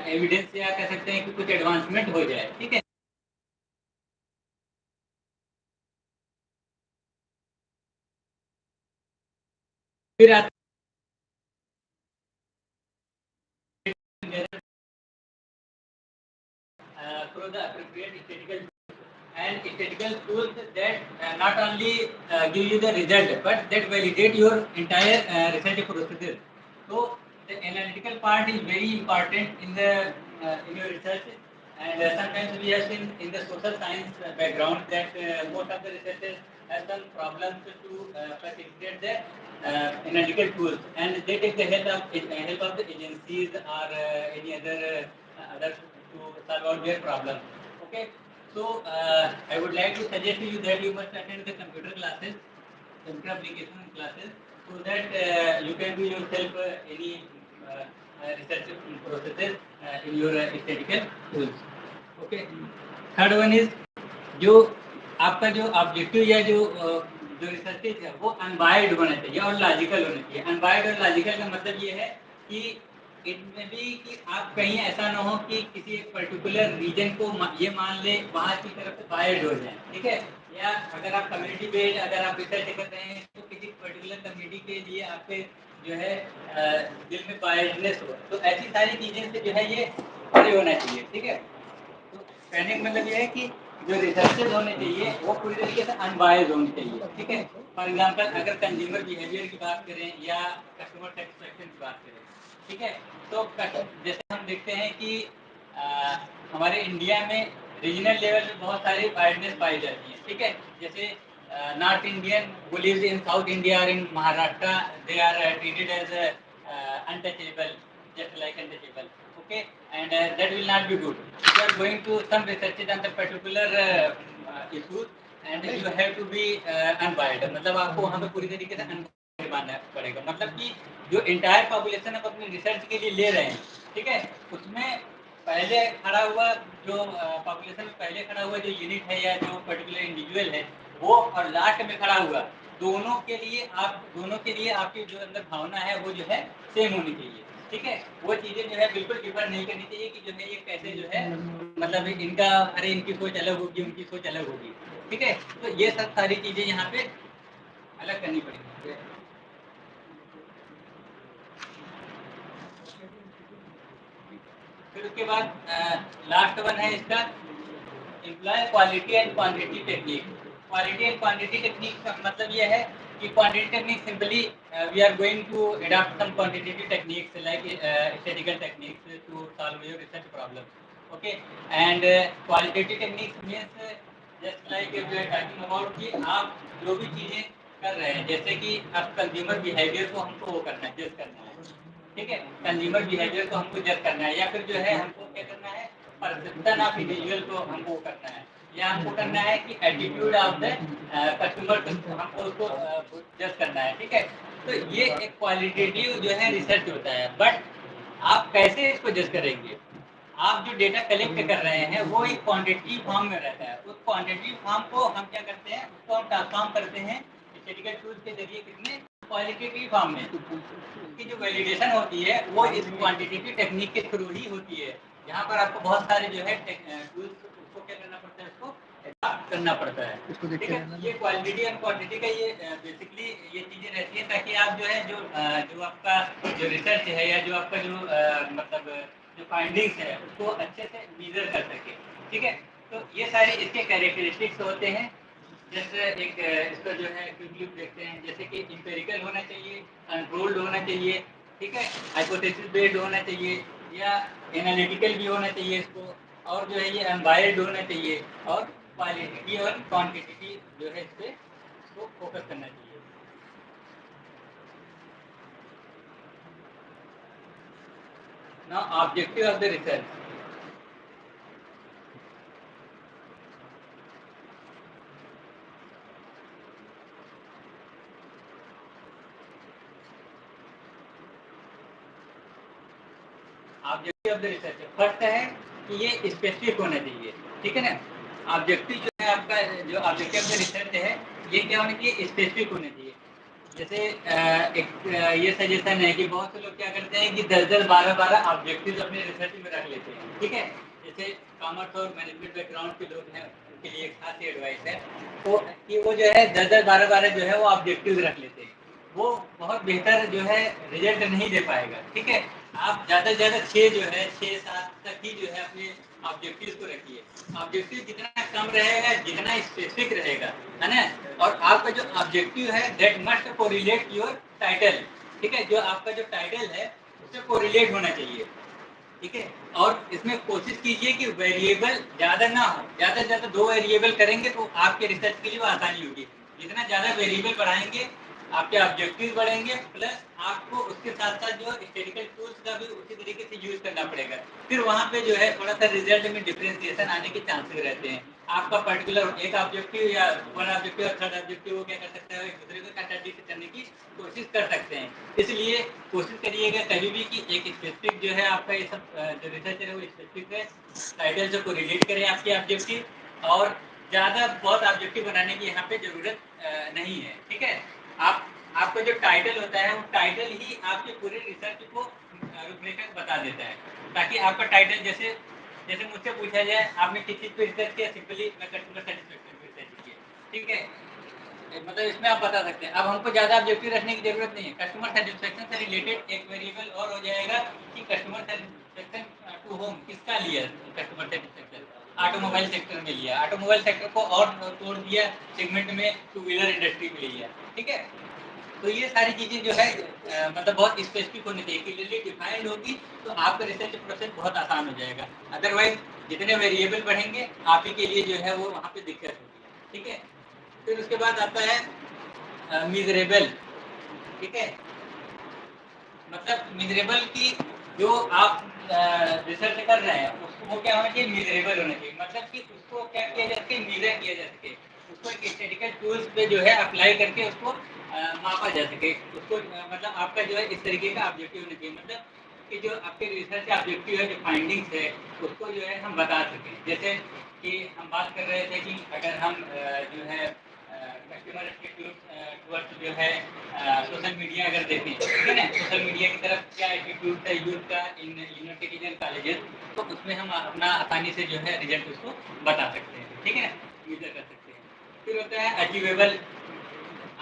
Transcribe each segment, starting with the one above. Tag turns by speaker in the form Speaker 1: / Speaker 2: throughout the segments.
Speaker 1: Evidence या कह सकते हैं कि कुछ एडवांसमेंट हो जाए, ठीक है। फिर आते through the appropriate statistical and statistical tools that not only give you the result but that validate your entire research procedure. So the analytical part is very important in your research, and sometimes we have seen in the social science background that most of the researchers have some problems to facilitate the analytical tools, and they take the help of the agencies or any other to solve out their problem. Okay, so I would like to suggest to you that you must attend the computer classes, computer application classes, so that you can do yourself any research processes in your statistical tools. Okay. Third one is जो आपका जो objective या जो research है वो unbiased होना चाहिए और लॉजिकल होना चाहिए। अनबायस्ड और लॉजिकल का मतलब ये है कि इनमें भी कि आप कहीं ऐसा ना हो कि किसी एक पर्टिकुलर रीजन को ये मान ले वहाँ की तरफ से बायस्ड हो जाए, ठीक है। या अगर आप कम्युनिटी बेस्ड अगर आप रिसर्च कर रहे हैं तो किसी पर्टिकुलर कम्युनिटी के लिए आपके जो है दिल में बायस्डनेस हो, तो ऐसी सारी चीज़ें से जो है ये परे होना चाहिए, ठीक है। तो कहने का मतलब ये है कि जो रिसर्चेज होने चाहिए वो पूरी तरीके से अनबायस्ड होनी चाहिए, ठीक है। फॉर एग्जांपल अगर कंज्यूमर बिहेवियर की बात करें या कस्टमर सेटिस्फेक्शन की बात करें, ठीक है, तो जैसे हम देखते हैं कि हमारे इंडिया में रीजनल लेवल पे बहुत सारी बायसनेस पाई जाती है, ठीक है। जैसे north Indian who lives in South India or in Maharashtra, they are treated as untouchable, just like untouchable. Okay, and that will not be good. If you are going to some researches on the particular issues, and you have to be unbiased, मतलब आपको वहाँ पे पूरी तरीके से unbiased मानना पड़ेगा। मतलब कि जो इंटायर पॉपुलेशन आप अपनी रिसर्च के लिए ले रहे हैं, ठीक है, उसमें पहले खड़ा हुआ जो पॉपुलेशन में पहले खड़ा हुआ जो यूनिट है या जो पर्टिकुलर इंडिविजुअल है वो और लास्ट में खड़ा हुआ, दोनों के लिए आपकी जो अंदर भावना है वो जो है सेम होनी चाहिए, ठीक है। वो चीज़ें जो है बिल्कुल डिफर नहीं करनी चाहिए कि जो है ये कैसे जो है मतलब इनका अरे इनकी सोच अलग होगी उनकी सोच अलग होगी, ठीक है। तो ये सब सारी चीज़ें यहाँ पे अलग करनी पड़ेगी। फिर उसके बाद लास्ट वन है इसका employ quality and quantity technique. Quality and quantity technique का मतलब ये है कि quantity technique simply we are going to adopt some quantitative techniques like statistical techniques to solve your research problem. Okay, and qualitative techniques means just like we are talking about कि आप जो भी चीज़ें कर रहे हैं, जैसे कि आप कंज्यूमर बिहेवियर को हमको वो करना है, जज करना है, ठीक है। कंज्यूमर बिहेवियर को हमको जज करना है, या फिर जो है हमको क्या करना है, परसेप्शन ऑफ इंडिविजुअल को हमको करना है, या हमको करना है कि एटीट्यूड ऑफ द कस्टमर हमको उसको जज करना है, ठीक है। तो ये एक क्वालिटेटिव जो है रिसर्च होता है। बट आप कैसे इसको जज करेंगे? आप जो डेटा कलेक्ट कर रहे हैं वो एक क्वांटिटेटिव फॉर्म में रहता है। उस क्वांटिटेटिव फॉर्म को हम क्या करते हैं, उसको हम ट्रांसफॉर्म करते हैं स्टैटिस्टिकल टूल्स के जरिए कितने क्वालिटेटिव फॉर्म में। उसकी जो वैलिडेशन होती है वो इस क्वांटिटेटिव टेक्निक के थ्रू ही होती है, जहाँ पर आपको बहुत सारे जो है टूल्स उसको क्या करना पड़ता है, उसको अडॉप्ट करना पड़ता है, ठीक है। ये क्वालिटी और क्वांटिटी का ये बेसिकली ये चीज़ें रहती हैं ताकि आप जो है जो आपका जो रिसर्च है या जो आपका जो मतलब जो फाइंडिंग्स है उसको अच्छे से मेजर कर सके, ठीक है। तो ये सारे इसके कैरेक्टरिस्टिक्स होते हैं। जैसे एक इसका जो है क्विकली देखते हैं, जैसे कि इंपेरिकल होना चाहिए, कंट्रोल्ड होना चाहिए, ठीक है, हाइपोथेसिस बेस्ड होना चाहिए, या एनालिटिकल भी होना चाहिए इसको, और जो है ये अनबायस्ड होना चाहिए, और क्वालिटी और क्वांटिटी जो है इस पर इसको फोकस करना चाहिए। Now objective of the research. Objective of the research first है कि ये स्पेसिफिक होना चाहिए, ठीक है ना। ऑब्जेक्टिव जो है आपका जो ऑब्जेक्टिव ऑफ द रिसर्च है ये क्या होना चाहिए, स्पेसिफिक होना चाहिए। जैसे ये सजेशन है कि बहुत से लोग क्या करते हैं कि 10-10, 12-12 ऑब्जेक्टिव अपने रिसर्च में रख लेते हैं, ठीक है। जैसे कॉमर्स और मैनेजमेंट बैकग्राउंड के लोग हैं उनके लिए खास एडवाइस है तो कि वो जो है 10-10, 12-12 जो है वो ऑब्जेक्टिव रख लेते हैं। वो बहुत बेहतर जो है रिजल्ट नहीं दे पाएगा, ठीक है। आप ज़्यादा से ज़्यादा 6 जो है 6-7 तक ही जो है अपने ऑब्जेक्टिव को रखिए। ऑब्जेक्टिव जितना कम रहेगा जितना स्पेसिफिक रहेगा, है ना। और आपका जो ऑब्जेक्टिव है that must correlate your title, ठीक है। जो आपका जो टाइटल है उससे कोरिलेट होना चाहिए, ठीक है। और इसमें कोशिश कीजिए कि वेरिएबल ज़्यादा ना हो, ज़्यादा से ज़्यादा 2 वेरिएबल करेंगे तो आपके रिसर्च के लिए वो आसानी होगी। जितना ज़्यादा वेरिएबल बढ़ाएंगे आपके ऑब्जेक्टिव बढ़ेंगे, प्लस आपको उसके साथ साथ जो स्टेटिकल टूल्स का भी उसी तरीके से यूज करना पड़ेगा। फिर वहाँ पे जो है थोड़ा सा रिजल्ट में डिफ्रेंसिएशन आने के चांसेस रहते हैं। आपका पर्टिकुलर एक ऑब्जेक्टिव या वन ऑब्जेक्टिव और थर्ड ऑब्जेक्टिव वो क्या कर सकता है, एक दूसरे को कंट्राडिक्ट करने की कोशिश कर सकते हैं। इसलिए कोशिश करिएगा कभी भी कि एक स्पेसिफिक जो है आपका ये सब जो रिसर्च है वो स्पेसिफिक है, टाइटल से कोरिलेट करें आपके ऑब्जेक्टिव। और ज़्यादा बहुत ऑब्जेक्टिव बनाने की यहाँ पे ज़रूरत नहीं है, ठीक है। आप आपका जो टाइटल होता है वो टाइटल ही आपके पूरे रिसर्च को रूपरेखा बता देता है। ताकि आपका टाइटल जैसे जैसे मुझसे पूछा जाए आपने किस चीज़ पे रिसर्च किया, सिंपली मैं कस्टमर सेटिस्फेक्शन पे रिसर्च किया, ठीक है। मतलब इसमें आप बता सकते हैं। अब हमको ज़्यादा ऑब्जेक्टिव रखने की जरूरत नहीं है। कस्टमर सेटिस्फेक्शन से रिलेटेड एक वेरिएबल और हो जाएगा कि कस्टमर सेटिस्फेक्शन टू होम किसका लिया, कस्टमर सेटिस्फेक्शन ऑटोमोबाइल सेक्टर में लिया, ऑटोमोबाइल सेक्टर को और तोड़ दिया सेगमेंट में, टू व्हीलर इंडस्ट्री में लिया, ठीक है। तो ये सारी चीज़ें जो है मतलब बहुत स्पेसिफिक होनी चाहिए, क्लियरली डिफाइंड होगी तो आपका रिसर्च प्रोसेस बहुत आसान हो जाएगा। अदरवाइज जितने वेरिएबल बढ़ेंगे आप ही के लिए जो है वो वहाँ पे दिक्कत होगी, ठीक है। फिर उसके बाद आता है मिजरेबल, ठीक है। मतलब मिजरेबल की जो आप रिसर्च कर रहे हैं उसको वो क्या होना चाहिए, मिजरेबल होना चाहिए। मतलब कि उसको क्या किया जा सके, मीजर किया जा सके, उसको एक स्टेटिकल टूल्स पे जो है अप्लाई करके उसको मापा जा सके। उसको मतलब आपका जो है इस तरीके का ऑब्जेक्टिव होना चाहिए। मतलब कि जो आपके रिसर्च ऑब्जेक्टिव है, जो फाइंडिंग्स है उसको जो है हम बता सकें। जैसे कि हम बात कर रहे थे कि अगर हम जो है कस्टमर एटीट्यूड जो है सोशल मीडिया अगर देखें, ठीक है ना, सोशल मीडिया की तरफ क्या एटीट्यूड है यूथ का इन यूनिवर्सिटीज एंड कॉलेजेस, तो उसमें हम अपना आसानी से जो है रिजल्ट उसको बता सकते हैं, ठीक है ना, यूजर कर सकते हैं। फिर होता है अचीवेबल।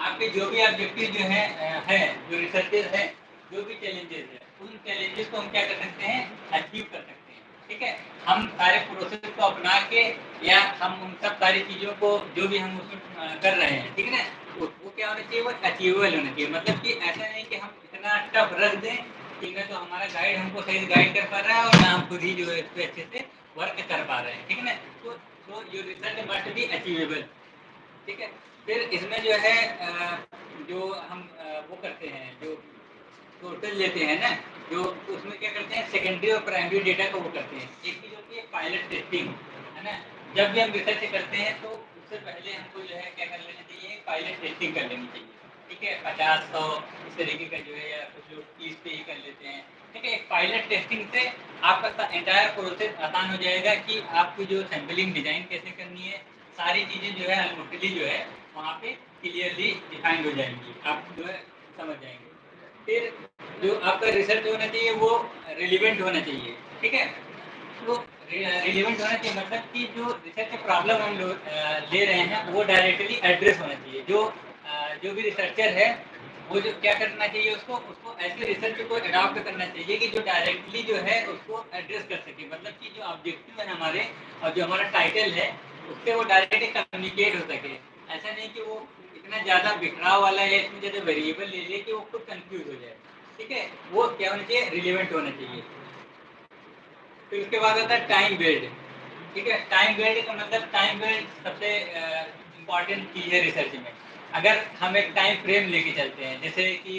Speaker 1: आपके जो भी ऑब्जेक्टिव जो है जो रिसर्चेज है, जो भी चैलेंजेस है उन चैलेंजेस को हम क्या कर सकते हैं, अचीव कर सकते हैं, ठीक है। हम सारे प्रोसेस को अपना के या हम उन सब सारी चीज़ों को जो भी हम उसमें कर रहे हैं, ठीक है ना, वो क्या होना चाहिए, वो अचीवेबल होना चाहिए। मतलब कि ऐसा नहीं कि हम इतना टफ रख दें कि ना तो हमारा गाइड हमको सही गाइड कर पा रहा है और ना हम खुद ही जो है इस पर अच्छे से वर्क कर पा रहे हैं, ठीक है ना। तो your research must be achievable, ठीक है। फिर इसमें जो है जो हम वो करते हैं, जो टोटल लेते हैं ना, जो उसमें क्या करते हैं सेकेंडरी और प्राइमरी डेटा को वो करते हैं। एक चीज़ होती है पायलट टेस्टिंग, है ना। जब भी हम रिसर्च करते हैं तो उससे पहले हमको जो है क्या कर लेना चाहिए, पायलट टेस्टिंग कर लेनी चाहिए, ठीक है। 50-100 इस तरीके का जो है, या कुछ लोग 30 पे ही कर लेते हैं, ठीक है। एक पायलट टेस्टिंग से आपका एंटायर प्रोसेस आसान हो जाएगा कि आपकी जो सैम्पलिंग डिजाइन कैसे करनी है, सारी चीज़ें जो है अल्मोस्टली जो है वहाँ पे क्लियरली डिफाइंड हो जाएंगी, आप जो है समझ जाएंगे। फिर जो आपका रिसर्च होना चाहिए वो रिलीवेंट होना चाहिए, ठीक है। तो रिलीवेंट होना चाहिए मतलब कि जो रिसर्च प्रॉब्लम हम लोग ले रहे हैं वो डायरेक्टली एड्रेस होना चाहिए। जो भी रिसर्चर है वो जो क्या करना चाहिए, उसको उसको ऐसे रिसर्च को अडॉप्ट करना चाहिए कि जो डायरेक्टली जो है उसको एड्रेस कर सके। मतलब कि जो ऑब्जेक्टिव है हमारे और जो हमारा टाइटल है उससे वो डायरेक्टली कम्युनिकेट हो सके। ऐसा नहीं कि वो इतना ज़्यादा बिखराव वाला है, इतने ज़्यादा वेरिएबल ले ले कि वो खुद कंफ्यूज हो जाए, ठीक है। वो क्या होना चाहिए, रिलेवेंट होना चाहिए। फिर उसके बाद आता है टाइम बेल्ट, ठीक है। टाइम बेल्ट का मतलब टाइम बेल्ट सबसे इम्पॉर्टेंट चीज़ है रिसर्च में। अगर हम एक टाइम फ्रेम लेके चलते हैं, जैसे कि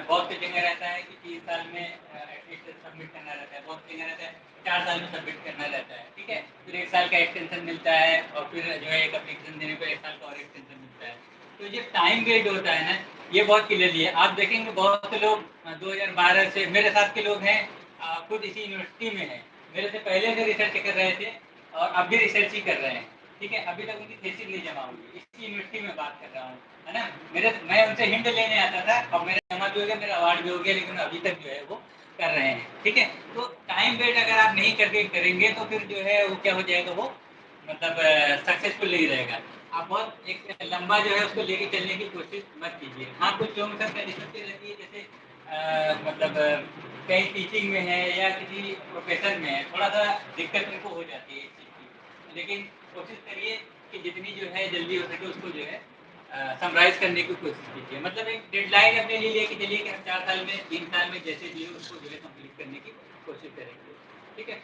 Speaker 1: बहुत सी जगह रहता है कि 30 साल में एटलीस्ट सबमिट करना रहता है, बहुत सी जगह रहता है 4 साल में सबमिट करना रहता है, ठीक है। फिर 1 साल का एक्सटेंशन मिलता है और फिर जो है एक एप्लीकेशन देने पर 1 साल का और एक्सटेंशन मिलता है। तो ये टाइम बेल्ट होता है ना, ये बहुत क्लियरली है। आप देखेंगे बहुत से लोग 2012 से मेरे साथ के लोग हैं, खुद इसी यूनिवर्सिटी में हैं, मेरे से पहले से रिसर्च कर रहे थे और अब भी रिसर्च ही कर रहे हैं, ठीक है, अभी तक उनकी थीसिस नहीं जमा हुई, इसी यूनिवर्सिटी में बात कर रहा हूँ, है ना। मैं उनसे हिंट लेने आता था, और मेरा जमा भी हो गया, मेरा अवार्ड भी हो गया, लेकिन अभी तक जो है वो कर रहे हैं। ठीक है, तो टाइम वेट अगर आप नहीं करके करेंगे तो फिर जो है वो क्या हो जाएगा, वो मतलब सक्सेसफुल नहीं रहेगा। आप बहुत एक लंबा जो है उसको लेके चलने की कोशिश मत कीजिए। हाँ, कुछ लोगों के साथ कंडीशन रहती है, जैसे मतलब कहीं टीचिंग में है या किसी प्रोफेशन में है, थोड़ा सा दिक्कत उनको हो जाती है इस चीज़ की, लेकिन कोशिश करिए कि जितनी जो है जल्दी हो सके उसको जो है समराइज करने की कोशिश कीजिए। मतलब एक डेडलाइन अपने लिए लेके चलिए कि हम 4 साल में 3 साल में जैसे भी हो उसको जो है कंप्लीट करने की कोशिश करेंगे। ठीक है,